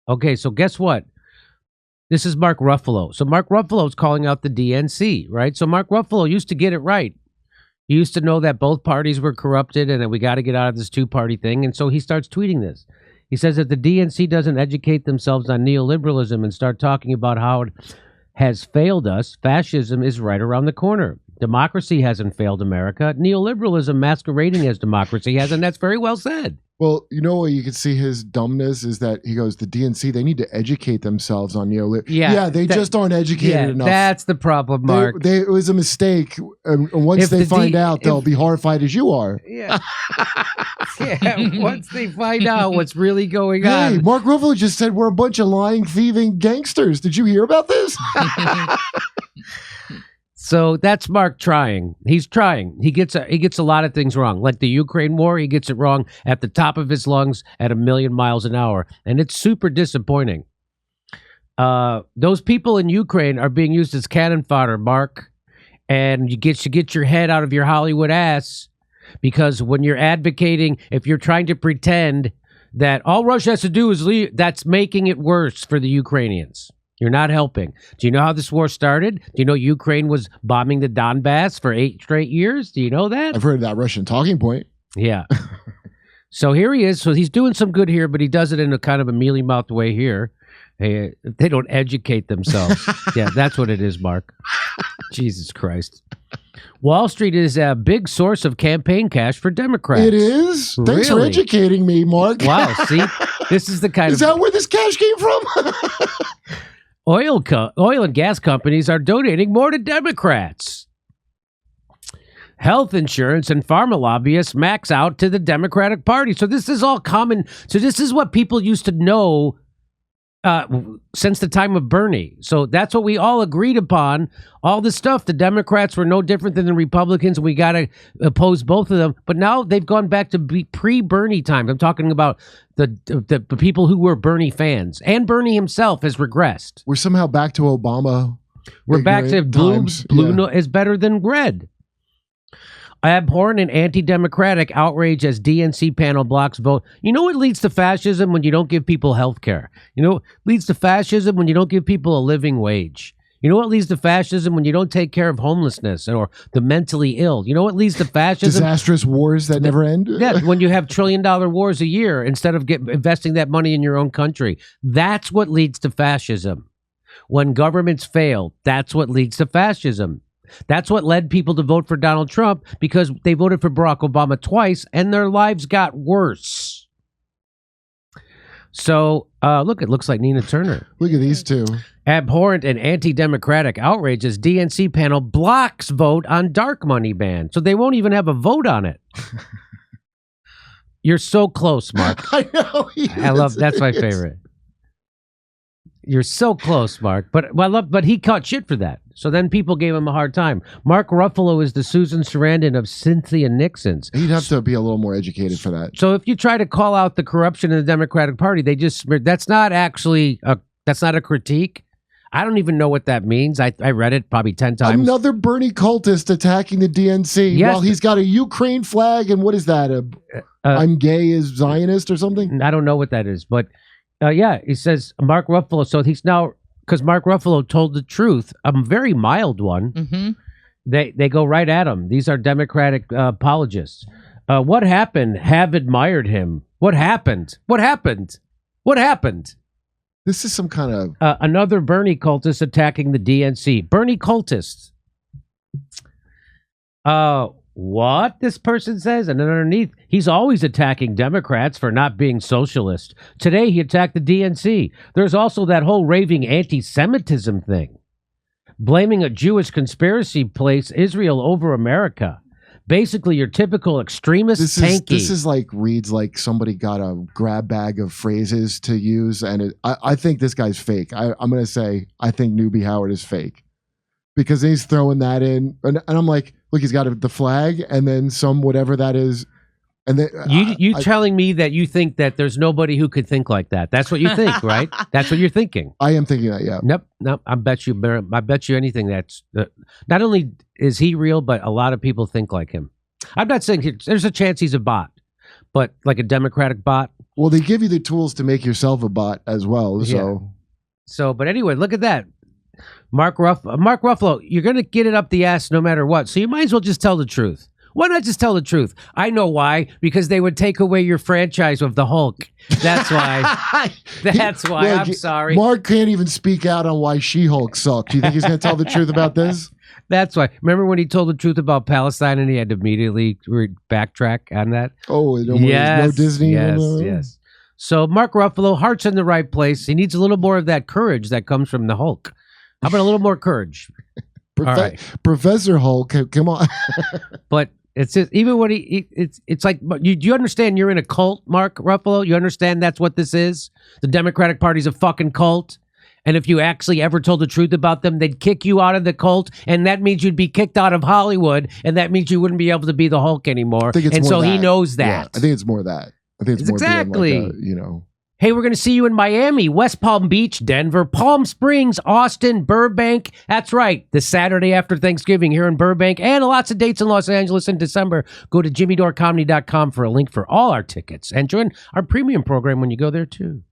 Okay, so guess what? This is Mark Ruffalo. So Mark Ruffalo is calling out the DNC, right? So Mark Ruffalo used to get it right. He used to know that both parties were corrupted and that we got to get out of this two-party thing. And so he starts tweeting this. He says that the DNC doesn't educate themselves on neoliberalism and start talking about how it has failed us, fascism is right around the corner. Democracy hasn't failed America. Neoliberalism masquerading as democracy has, and that's very well said. Well, you know where you can see his dumbness is that he goes, the DNC, they need to educate themselves on neoliberalism. Yeah, they just aren't educated enough. That's the problem, Mark. It was a mistake. And once they find out, they'll be horrified as you are. Yeah. Once they find out what's really going on. Hey, Mark Ruffalo just said we're a bunch of lying, thieving gangsters. Did you hear about this? So that's Mark trying. He's trying. He gets a lot of things wrong. Like the Ukraine war, he gets it wrong at the top of his lungs at 1,000,000 miles an hour. And it's super disappointing. Those people in Ukraine are being used as cannon fodder, Mark. And you should get your head out of your Hollywood ass. Because when you're advocating, if you're trying to pretend that all Russia has to do is leave, that's making it worse for the Ukrainians. You're not helping. Do you know how this war started? Do you know Ukraine was bombing the Donbass for 8 straight years? Do you know that? I've heard of that Russian talking point. Yeah. So here he is. So he's doing some good here, but he does it in a kind of a mealy-mouthed way here. They don't educate themselves. Yeah, that's what it is, Mark. Jesus Christ. Wall Street is a big source of campaign cash for Democrats. It is? Thanks for educating me, Mark. Wow, see? This is the kind Is that where this cash came from? Oil and gas companies are donating more to Democrats. Health insurance and pharma lobbyists max out to the Democratic Party. So this is all common. So this is what people used to know since the time of Bernie. So that's what we all agreed upon. All this stuff, the Democrats were no different than the Republicans. We got to oppose both of them. But now they've gone back to pre-Bernie times. I'm talking about the people who were Bernie fans. And Bernie himself has regressed. We're somehow back to Obama. We're back to blue is better than red. Abhorrent and anti-democratic outrage as DNC panel blocks vote. You know what leads to fascism? When you don't give people health care. You know what leads to fascism? When you don't give people a living wage. You know what leads to fascism? When you don't take care of homelessness or the mentally ill. You know what leads to fascism? Disastrous wars that never end. Yeah, when you have $1 trillion wars a year instead of investing that money in your own country. That's what leads to fascism. When governments fail, that's what leads to fascism. That's what led people to vote for Donald Trump, because they voted for Barack Obama twice and their lives got worse. So, look, it looks like Nina Turner. Look at these two. Abhorrent and anti-democratic outrage as DNC panel blocks vote on dark money ban. So they won't even have a vote on it. You're so close, Mark. I know. That's my favorite. You're so close, Mark. But he caught shit for that. So then people gave him a hard time. Mark Ruffalo is the Susan Sarandon of Cynthia Nixon's. He'd have to be a little more educated for that. So if you try to call out the corruption in the Democratic Party, that's not a critique. I don't even know what that means. I read it probably 10 times. Another Bernie cultist attacking the DNC. Yes. While he's got a Ukraine flag, and what is that? I'm gay as Zionist or something? I don't know what that is, but yeah, he says Mark Ruffalo. So he's now, because Mark Ruffalo told the truth, a very mild one. Mm-hmm. They go right at him. These are Democratic apologists. What happened? Have admired him. What happened? What happened? What happened? This is some kind of another Bernie cultist attacking the DNC. Bernie cultists. What this person says, and then underneath, he's always attacking Democrats for not being socialist. Today, he attacked the DNC. There's also that whole raving anti-Semitism thing, blaming a Jewish conspiracy place Israel over America. Basically, your typical extremist tanky. This is like reads like somebody got a grab bag of phrases to use, and I think this guy's fake. I'm going to say I think Newbie Howard is fake. Because he's throwing that in, and I'm like, look, he's got the flag, and then some whatever that is, and then you telling me that you think that there's nobody who could think like that? That's what you think, right? That's what you're thinking. I am thinking that, yeah. Nope. I bet you anything that's not only is he real, but a lot of people think like him. I'm not saying there's a chance he's a bot, but like a Democratic bot. Well, they give you the tools to make yourself a bot as well. So, but anyway, look at that. Mark Ruffalo, you're going to get it up the ass no matter what. So you might as well just tell the truth. Why not just tell the truth? I know why. Because they would take away your franchise of the Hulk. That's why. That's why. Look, I'm sorry. Mark can't even speak out on why She-Hulk sucked. Do you think he's going to tell the truth about this? That's why. Remember when he told the truth about Palestine and he had to immediately backtrack on that? Oh, no Disney. Yes. So Mark Ruffalo, heart's in the right place. He needs a little more of that courage that comes from the Hulk. How about a little more courage? Professor Hulk, come on. But it's just, even when it's like, do you understand you're in a cult, Mark Ruffalo? You understand that's what this is? The Democratic Party's a fucking cult. And if you actually ever told the truth about them, they'd kick you out of the cult. And that means you'd be kicked out of Hollywood. And that means you wouldn't be able to be the Hulk anymore. And so he knows that. Yeah, I think it's more that. I think it's more exactly. Being like hey, we're going to see you in Miami, West Palm Beach, Denver, Palm Springs, Austin, Burbank. That's right. The Saturday after Thanksgiving here in Burbank, and lots of dates in Los Angeles in December. Go to jimmydorcomedy.com for a link for all our tickets and join our premium program when you go there too.